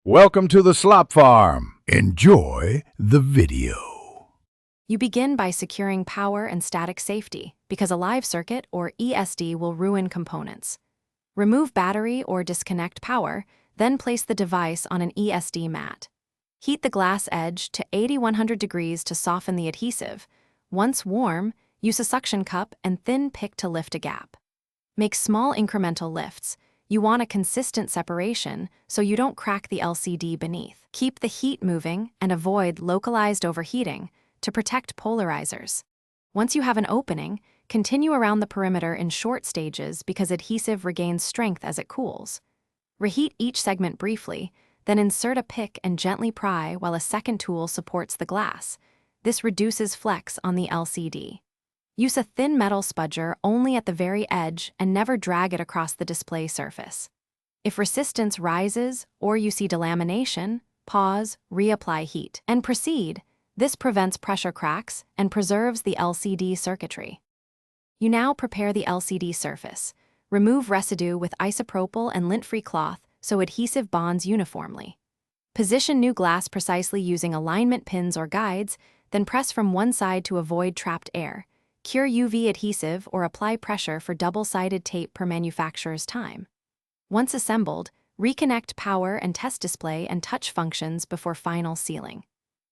Welcome to the Slop Farm. Enjoy the video. You begin by securing power and static safety because a live circuit, or ESD, will ruin components. Remove battery or disconnect power, then place the device on an ESD mat. Heat the glass edge to 80-100 degrees to soften the adhesive. Once warm, use a suction cup and thin pick to lift a gap. Make small incremental lifts. You want a consistent separation so you don't crack the LCD beneath. Keep the heat moving and avoid localized overheating to protect polarizers. Once you have an opening, continue around the perimeter in short stages because adhesive regains strength as it cools. Reheat each segment briefly, then insert a pick and gently pry while a second tool supports the glass. This reduces flex on the LCD. Use a thin metal spudger only at the very edge and never drag it across the display surface. If resistance rises or you see delamination, pause, reapply heat, and proceed. This prevents pressure cracks and preserves the LCD circuitry. You now prepare the LCD surface. Remove residue with isopropyl and lint-free cloth so adhesive bonds uniformly. Position new glass precisely using alignment pins or guides, then press from one side to avoid trapped air. Cure UV adhesive or apply pressure for double-sided tape per manufacturer's time. Once assembled, reconnect power and test display and touch functions before final sealing.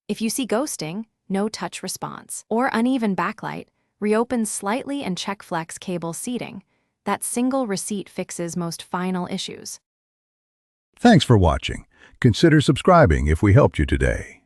If you see ghosting, no touch response, or uneven backlight, reopen slightly and check flex cable seating. That single receipt fixes most final issues. Thanks for watching. Consider subscribing if we helped you today.